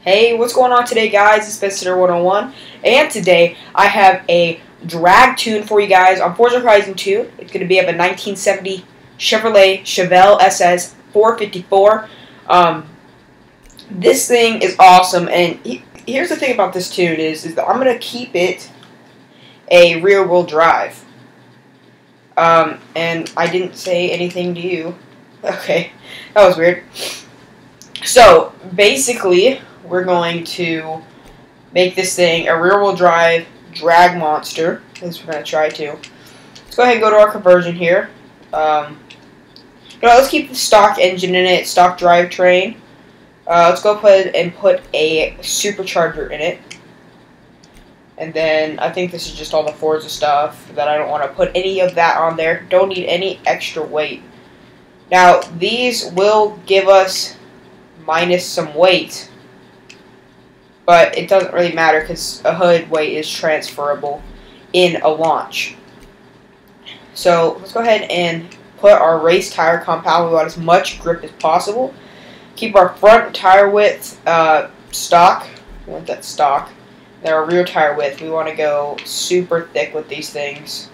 Hey, what's going on today, guys? It's Visitor 101, and today I have a drag tune for you guys on Forza Horizon 2. It's going to be of a 1970 Chevell SS 454. This thing is awesome, and here's the thing about this tune is that I'm going to keep it a rear-wheel drive. And I didn't say anything to you. Okay, that was weird. So, basically, we're going to make this thing a rear-wheel drive drag monster. At least we're going to try to. Let's go ahead and go to our conversion here. Let's keep the stock engine in it, stock drivetrain. Let's go ahead and put a supercharger in it. And then I think this is just all the Forza stuff that I don't want to put any of that on there. Don't need any extra weight. Now, these will give us minus some weight, but it doesn't really matter because a hood weight is transferable in a launch. So let's go ahead and put our race tire compound. We want as much grip as possible. Keep our front tire width stock. We want that stock. Then our rear tire width, we want to go super thick with these things.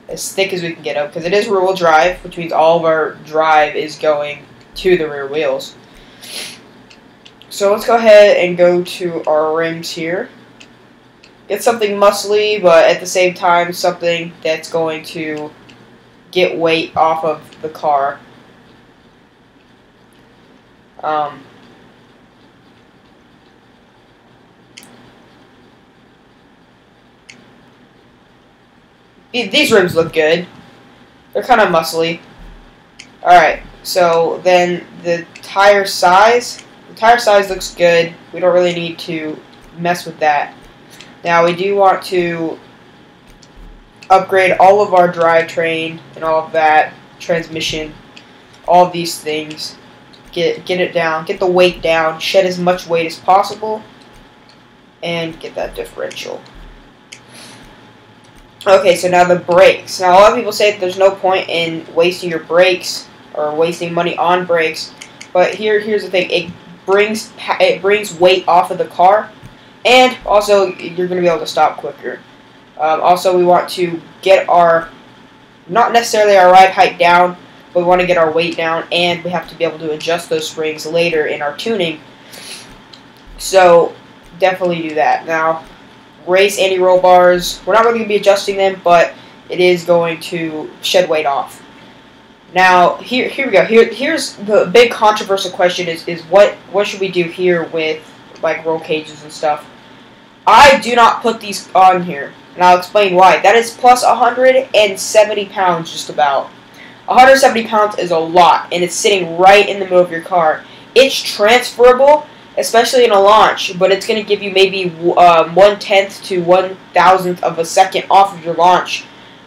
As thick as we can get them, because it is rear-wheel drive, which means all of our drive is going to the rear wheels. So let's go ahead and go to our rims here. Get something muscly, but at the same time something that's going to get weight off of the car. These rims look good. They're kind of muscly. Alright, so then the tire size. The tire size looks good. We don't really need to mess with that. Now we do want to upgrade all of our drivetrain and all of that, transmission, all of these things. Get it down, get the weight down, shed as much weight as possible, and get that differential. Okay, so now the brakes. Now a lot of people say that there's no point in wasting your brakes or wasting money on brakes, but here's the thing: it brings weight off of the car, and also you're going to be able to stop quicker. Also, we want to get our, not necessarily our ride height down, but we want to get our weight down, and we have to be able to adjust those springs later in our tuning. So definitely do that. Now, race anti-roll bars, we're not really going to be adjusting them, but it is going to shed weight off. Now, here we go. Here's the big controversial question is what should we do here with like roll cages and stuff. I do not put these on here, and I'll explain why. That is plus 170 pounds just about. 170 pounds is a lot, and it's sitting right in the middle of your car. It's transferable, especially in a launch, but it's going to give you maybe 1/10 to 1,000th of a second off of your launch.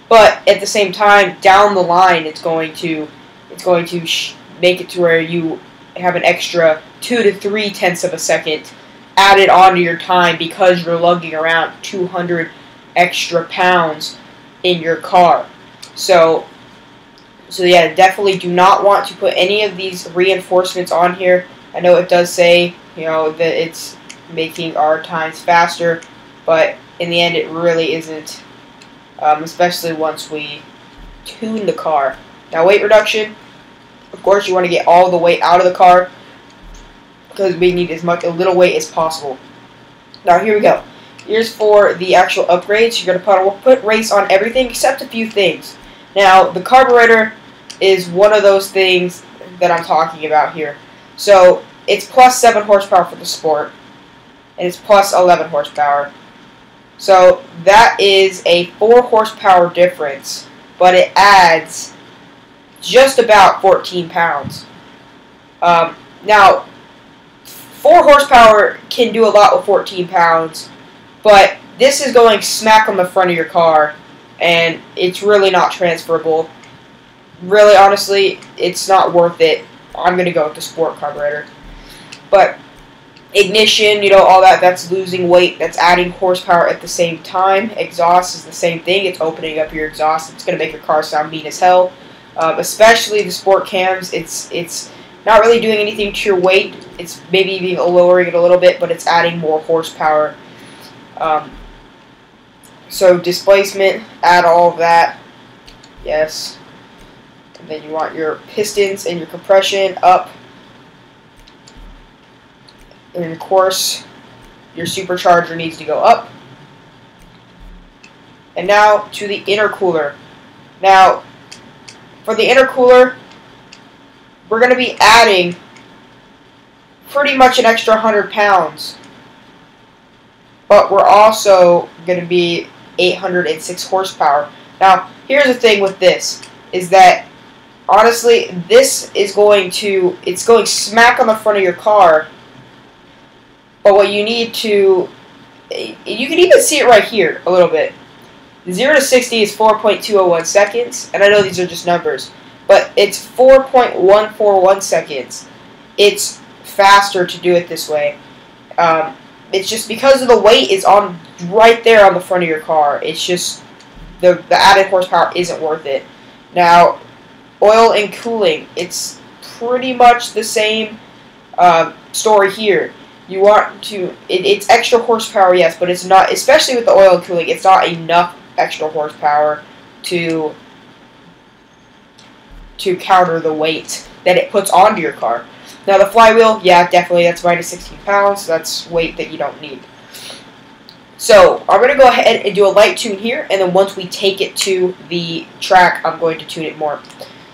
But at the same time, down the line, it's going to make it to where you have an extra 2 to 3/10 of a second added onto your time because you're lugging around 200 extra pounds in your car. So yeah, definitely do not want to put any of these reinforcements on here. I know it does say, you know, that it's making our times faster, but in the end, it really isn't. Especially once we tune the car. Now, weight reduction. Of course, you want to get all the weight out of the car because we need a little weight as possible. Now, here we go. Here's for the actual upgrades. You're going to put race on everything except a few things. Now, the carburetor is one of those things that I'm talking about here. So, it's plus 7 horsepower for the Sport, and it's plus 11 horsepower. So, that is a 4 horsepower difference, but it adds just about 14 pounds. Now, 4 horsepower can do a lot with 14 pounds, but this is going smack on the front of your car, and it's really not transferable. Really, honestly, it's not worth it. I'm going to go with the Sport carburetor. But Ignition, all that's losing weight, that's adding horsepower at the same time. Exhaust is the same thing. It's opening up your exhaust. It's going to make your car sound mean as hell. Especially the sport cams, it's not really doing anything to your weight. It's maybe even lowering it a little bit, but it's adding more horsepower. So displacement, add all of that. Yes. And then you want your pistons and your compression up. And of course, your supercharger needs to go up. And now to the intercooler. Now, for the intercooler, we're going to be adding pretty much an extra 100 pounds. But we're also going to be 806 horsepower. Now, here's the thing with this, is that, honestly, this is it's going smack on the front of your car. But what you need to, you can even see it right here a little bit. 0 to 60 is 4.201 seconds, and I know these are just numbers, but it's 4.141 seconds. It's faster to do it this way. It's just because of the weight is on right there on the front of your car. It's just the added horsepower isn't worth it. Now, oil and cooling, it's pretty much the same story here. You want to, it's extra horsepower, yes, but it's not, especially with the oil and cooling, it's not enough extra horsepower to counter the weight that it puts onto your car. Now the flywheel, yeah, definitely, that's minus 16 pounds. That's weight that you don't need. So I'm going to go ahead and do a light tune here, and then once we take it to the track, I'm going to tune it more.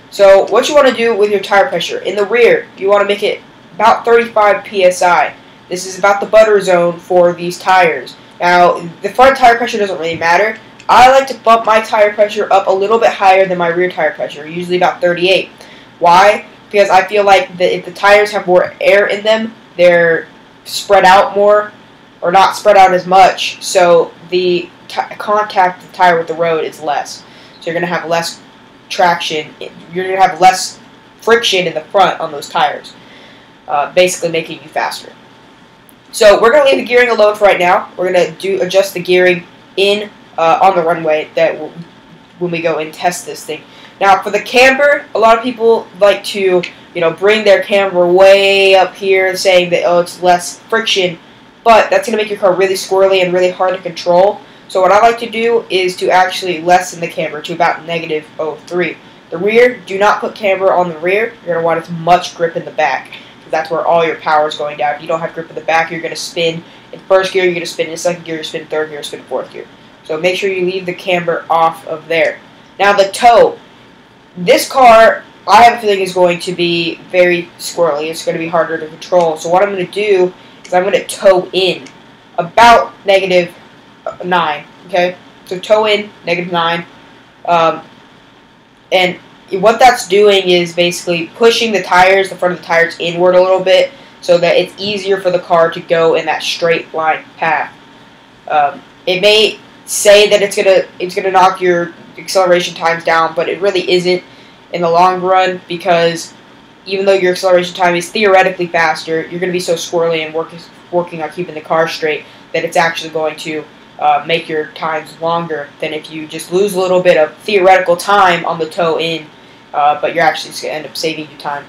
So what you want to do with your tire pressure, in the rear, you want to make it about 35 psi. This is about the butter zone for these tires. Now, the front tire pressure doesn't really matter. I like to bump my tire pressure up a little bit higher than my rear tire pressure, usually about 38. Why? Because I feel like if the tires have more air in them, they're spread out more, or not spread out as much, so the contact of the tire with the road is less. So you're going to have less traction, you're going to have less friction in the front on those tires, basically making you faster. So we're going to leave the gearing alone for right now. We're going to adjust the gearing in on the runway when we go and test this thing. Now for the camber, a lot of people like to bring their camber way up here, saying that it's less friction, but that's going to make your car really squirrely and really hard to control. So what I like to do is to actually lessen the camber to about negative 0.3. The rear, do not put camber on the rear. You're going to want as much grip in the back. That's where all your power is going down. If you don't have grip in the back, you're going to spin in first gear, you're going to spin in second gear, you spin in third gear, spin in fourth gear. So make sure you leave the camber off of there. Now the toe. This car, I have a feeling, is going to be very squirrely. It's going to be harder to control. So what I'm going to do is I'm going to toe in about negative 9. Okay? So toe in, negative 9. And what that's doing is basically pushing the tires, the front of the tires, inward a little bit, so that it's easier for the car to go in that straight line path. It may say that it's gonna knock your acceleration times down, but it really isn't in the long run, because even though your acceleration time is theoretically faster, you're going to be so squirrely and working on keeping the car straight that it's actually going to make your times longer than if you just lose a little bit of theoretical time on the toe in, but you're actually just going to end up saving you time.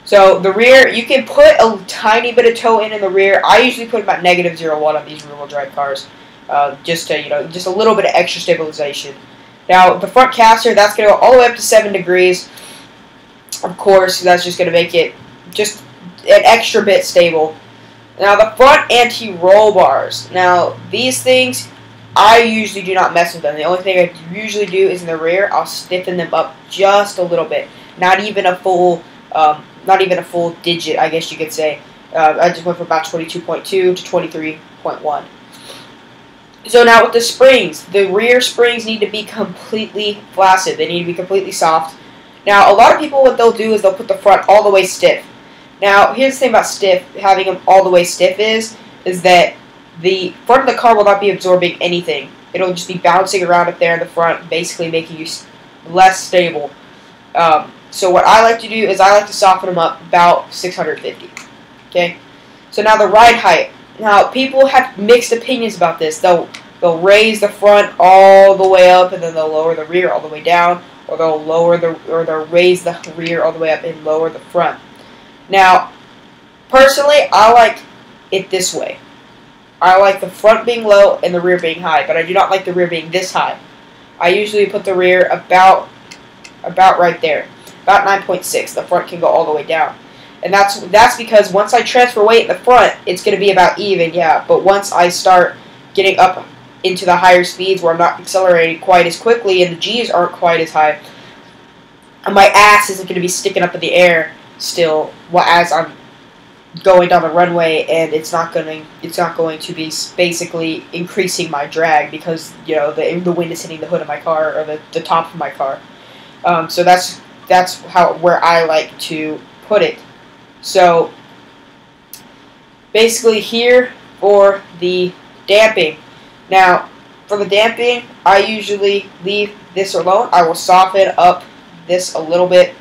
So the rear, you can put a tiny bit of toe in the rear. I usually put about negative 0.1 on these rear-wheel drive cars, just to just a little bit of extra stabilization. Now the front caster, that's going to go all the way up to 7 degrees. Of course, that's just going to make it just an extra bit stable. Now the front anti-roll bars. Now these things, I usually do not mess with them. The only thing I usually do is in the rear, I'll stiffen them up just a little bit. Not even a full digit, I guess you could say. I just went from about 22.2 to 23.1. So now with the springs, the rear springs need to be completely flaccid. They need to be completely soft. Now a lot of people, what they'll do is they'll put the front all the way stiff. Now here's the thing about stiff, having them all the way stiff is that the front of the car will not be absorbing anything. It'll just be bouncing around up there in the front, basically making you less stable. So what I like to do is I like to soften them up about 650. Okay. So now the ride height. Now people have mixed opinions about this. They'll raise the front all the way up and then they'll lower the rear all the way down, or they'll raise the rear all the way up and lower the front. Now, personally, I like it this way. I like the front being low and the rear being high, but I do not like the rear being this high. I usually put the rear about right there, about 9.6. The front can go all the way down, and that's because once I transfer weight in the front, it's going to be about even, yeah. But once I start getting up into the higher speeds where I'm not accelerating quite as quickly and the G's aren't quite as high, and my ass isn't going to be sticking up in the air still as I'm going down the runway, and it's not going to be basically increasing my drag because the wind is hitting the hood of my car or the top of my car. So that's where I like to put it. So basically here for the damping. Now for the damping, I usually leave this alone. I will soften up this a little bit.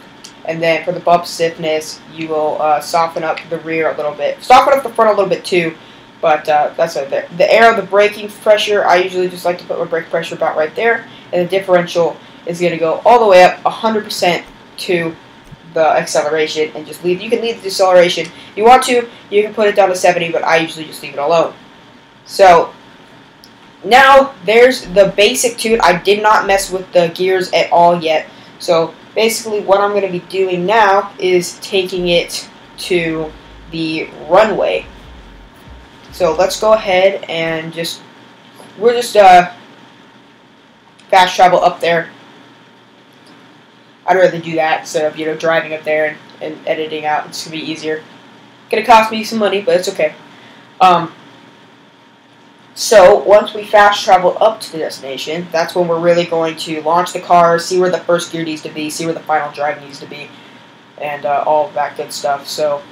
And then for the bump stiffness, you will soften up the rear a little bit. Soften up the front a little bit too, but that's right there. The air of the braking pressure, I usually just like to put my brake pressure about right there. And the differential is going to go all the way up 100% to the acceleration. And just leave. You can leave the deceleration. If you want to, you can put it down to 70, but I usually just leave it alone. So now there's the basic tune. I did not mess with the gears at all yet. So basically what I'm going to be doing now is taking it to the runway. So let's go ahead and we'll just fast travel up there. I'd rather do that instead of driving up there and editing out. It's going to be easier. Going to cost me some money, but it's okay. So once we fast travel up to the destination, that's when we're really going to launch the car, see where the first gear needs to be, see where the final drive needs to be, and all of that good stuff. So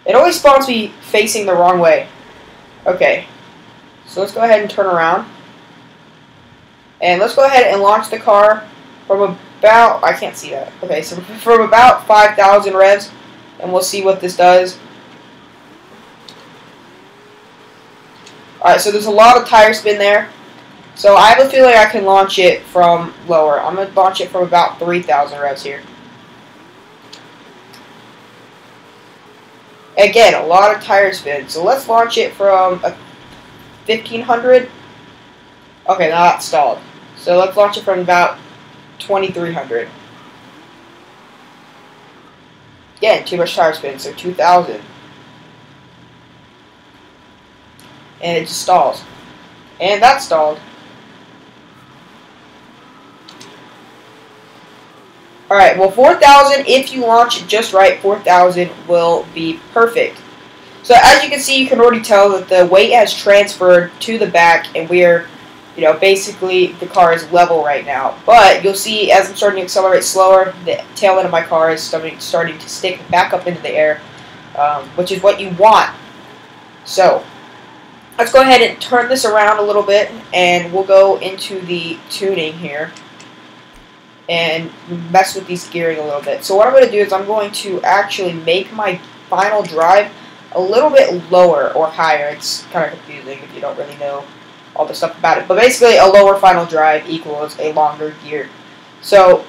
it always spawns me facing the wrong way. Okay, so let's go ahead and turn around. And let's go ahead and launch the car from about, I can't see that. Okay, so from about 5,000 revs, and we'll see what this does. Alright, so there's a lot of tire spin there. So I have a feeling I can launch it from lower. I'm going to launch it from about 3,000 revs here. Again, a lot of tire spin. So let's launch it from 1,500. Okay, now that's stalled. So let's launch it from about 2,300. Again, too much tire spin, so 2,000. And it just stalls. And that stalled. Alright, well 4,000, if you launch it just right, 4,000 will be perfect. So as you can see, you can already tell that the weight has transferred to the back, and we're, basically the car is level right now. But you'll see as I'm starting to accelerate slower, the tail end of my car is starting to stick back up into the air, which is what you want. So let's go ahead and turn this around a little bit, and we'll go into the tuning here and mess with these gearing a little bit. So what I'm going to do is I'm going to actually make my final drive a little bit lower or higher. It's kind of confusing if you don't really know all the stuff about it. But basically, a lower final drive equals a longer gear. So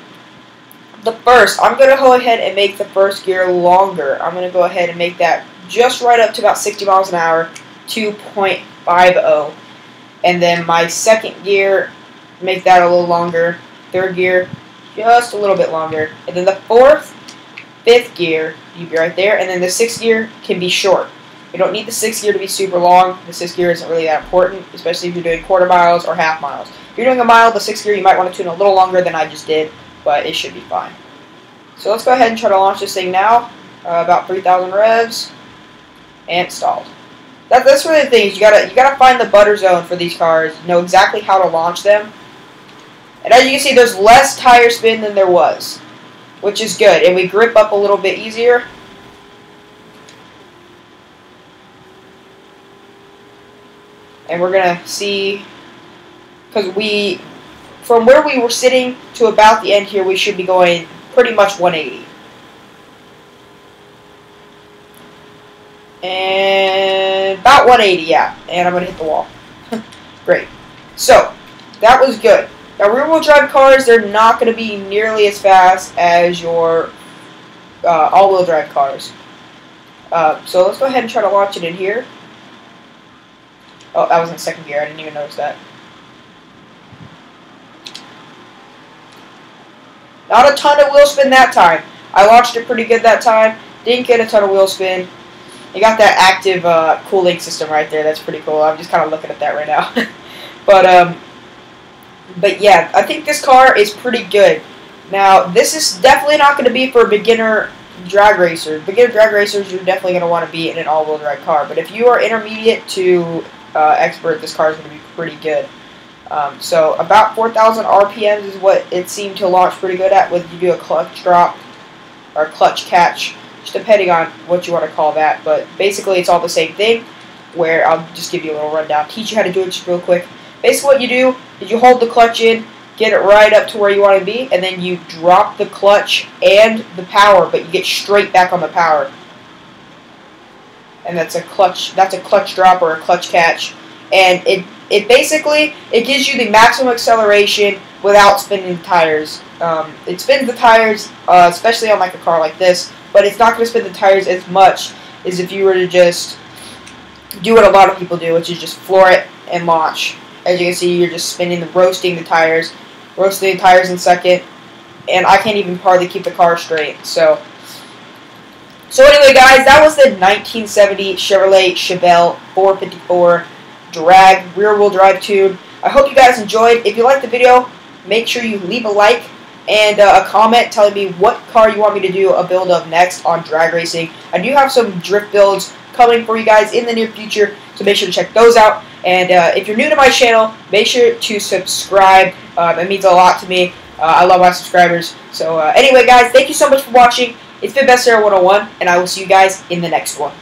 I'm going to go ahead and make the first gear longer. I'm going to go ahead and make that just right up to about 60 miles an hour. 2.50, and then my second gear, make that a little longer. Third gear, just a little bit longer, and then the fifth gear, you be right there, and then the sixth gear can be short. You don't need the sixth gear to be super long. The sixth gear isn't really that important, especially if you're doing quarter miles or half miles. If you're doing a mile, the sixth gear you might want to tune a little longer than I just did, but it should be fine. So let's go ahead and try to launch this thing now. About 3,000 revs, and stalled. That's really the thing. Is you gotta find the butter zone for these cars. Know exactly how to launch them. And as you can see, there's less tire spin than there was, which is good. And we grip up a little bit easier. And we're gonna see, because from where we were sitting to about the end here, we should be going pretty much 180. And about 180, yeah. And I'm going to hit the wall. Great. So, that was good. Now, rear-wheel drive cars, they're not going to be nearly as fast as your all-wheel drive cars. So, let's go ahead and try to launch it in here. Oh, that was in second gear. I didn't even notice that. Not a ton of wheel spin that time. I launched it pretty good that time. Didn't get a ton of wheel spin. You got that active cooling system right there. That's pretty cool. I'm just kind of looking at that right now. But yeah, I think this car is pretty good. Now, this is definitely not going to be for a beginner drag racer. Beginner drag racers, you're definitely going to want to be in an all-wheel drive car. But if you are intermediate to expert, this car is going to be pretty good. So about 4,000 RPMs is what it seemed to launch pretty good at, whether you do a clutch drop or clutch catch, just depending on what you want to call that. But basically, it's all the same thing, where I'll just give you a little rundown, teach you how to do it just real quick. Basically, what you do is you hold the clutch in, get it right up to where you want to be, and then you drop the clutch and the power, but you get straight back on the power. And that's a clutch drop or a clutch catch. And it basically gives you the maximum acceleration without spinning the tires. It spins the tires, especially on like a car like this, but it's not going to spin the tires as much as if you were to just do what a lot of people do, which is just floor it and launch. As you can see, you're just roasting the tires in second, and I can't even hardly keep the car straight. So anyway, guys, that was the 1970 Chevell 454 drag rear-wheel drive tune. I hope you guys enjoyed. If you liked the video, make sure you leave a like and a comment telling me what car you want me to do a build of next on drag racing. I do have some drift builds coming for you guys in the near future, so make sure to check those out. And if you're new to my channel, make sure to subscribe. It means a lot to me. I love my subscribers. So anyway, guys, thank you so much for watching. It's been Best Era 101, and I will see you guys in the next one.